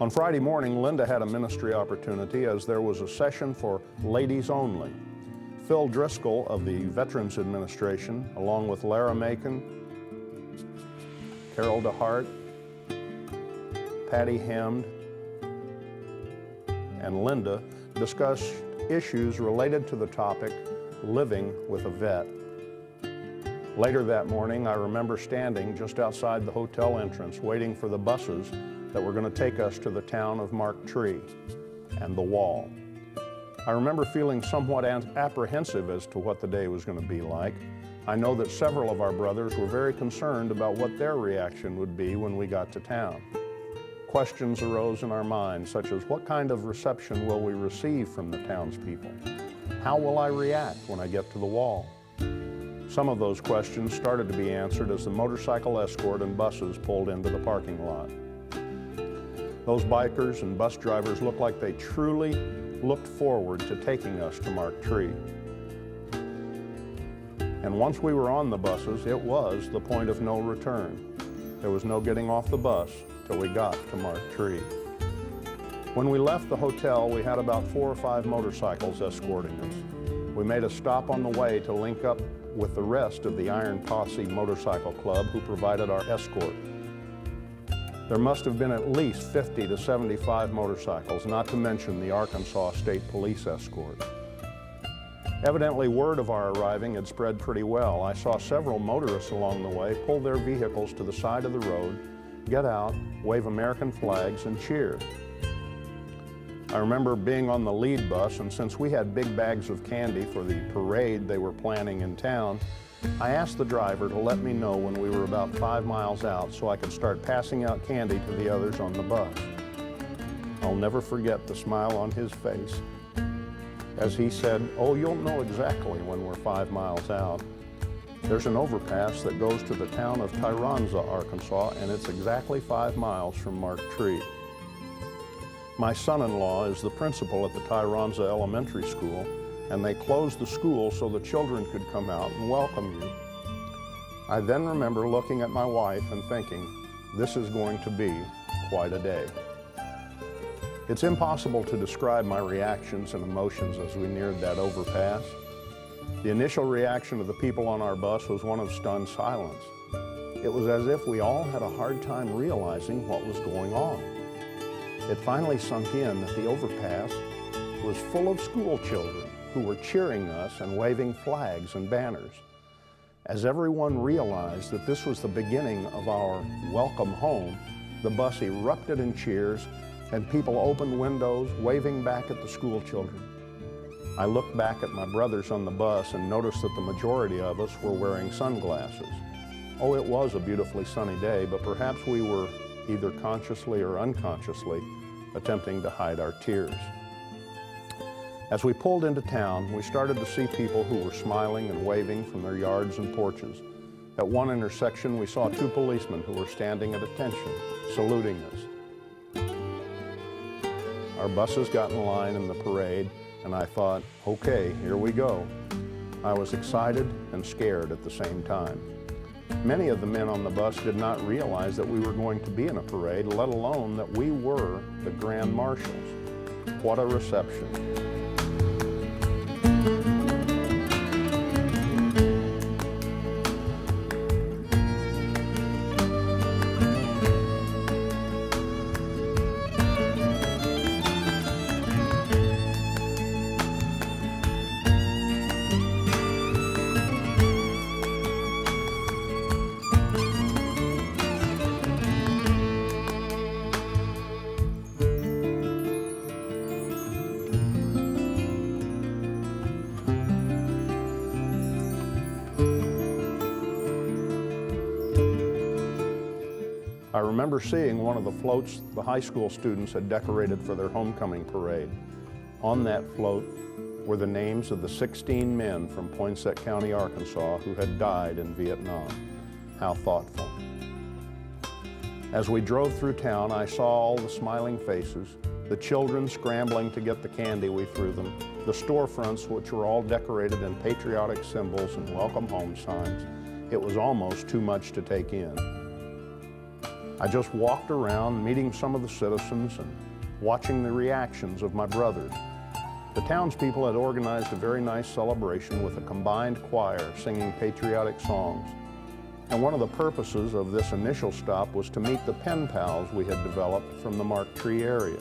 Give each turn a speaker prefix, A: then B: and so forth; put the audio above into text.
A: On Friday morning, Linda had a ministry opportunity as there was a session for ladies only. Phil Driscoll of the Veterans Administration, along with Lara Macon, Carol DeHart, Patty Hemd, and Linda discussed issues related to the topic, living with a vet. Later that morning, I remember standing just outside the hotel entrance waiting for the buses that were going to take us to the town of Mark Tree and the wall. I remember feeling somewhat apprehensive as to what the day was going to be like. I know that several of our brothers were very concerned about what their reaction would be when we got to town. Questions arose in our minds, such as what kind of reception will we receive from the townspeople? How will I react when I get to the wall? Some of those questions started to be answered as the motorcycle escort and buses pulled into the parking lot. Those bikers and bus drivers looked like they truly looked forward to taking us to Mark Tree. And once we were on the buses, it was the point of no return. There was no getting off the bus till we got to Mark Tree. When we left the hotel, we had about 4 or 5 motorcycles escorting us. We made a stop on the way to link up with the rest of the Iron Posse Motorcycle Club who provided our escort. There must have been at least 50 to 75 motorcycles, not to mention the Arkansas State Police escort. Evidently, word of our arriving had spread pretty well. I saw several motorists along the way pull their vehicles to the side of the road, get out, wave American flags, and cheer. I remember being on the lead bus, and since we had big bags of candy for the parade they were planning in town, I asked the driver to let me know when we were about 5 miles out so I could start passing out candy to the others on the bus. I'll never forget the smile on his face as he said, "Oh, you'll know exactly when we're 5 miles out. There's an overpass that goes to the town of Tyronza, Arkansas, and it's exactly 5 miles from Mark Tree." My son-in-law is the principal at the Tyronza Elementary School, and they closed the school so the children could come out and welcome you. I then remember looking at my wife and thinking, this is going to be quite a day. It's impossible to describe my reactions and emotions as we neared that overpass. The initial reaction of the people on our bus was one of stunned silence. It was as if we all had a hard time realizing what was going on. It finally sunk in that the overpass was full of school children who were cheering us and waving flags and banners. As everyone realized that this was the beginning of our welcome home, the bus erupted in cheers and people opened windows, waving back at the school children. I looked back at my brothers on the bus and noticed that the majority of us were wearing sunglasses. Oh, it was a beautifully sunny day, but perhaps we were either consciously or unconsciously attempting to hide our tears. As we pulled into town, we started to see people who were smiling and waving from their yards and porches. At one intersection, we saw 2 policemen who were standing at attention, saluting us. Our buses got in line in the parade, and I thought, okay, here we go. I was excited and scared at the same time. Many of the men on the bus did not realize that we were going to be in a parade, let alone that we were the Grand Marshals. What a reception. I remember seeing one of the floats the high school students had decorated for their homecoming parade. On that float were the names of the 16 men from Poinsett County, Arkansas, who had died in Vietnam. How thoughtful. As we drove through town, I saw all the smiling faces, the children scrambling to get the candy we threw them, the storefronts which were all decorated in patriotic symbols and welcome home signs. It was almost too much to take in. I just walked around meeting some of the citizens and watching the reactions of my brothers. The townspeople had organized a very nice celebration with a combined choir singing patriotic songs. And one of the purposes of this initial stop was to meet the pen pals we had developed from the Marked Tree area.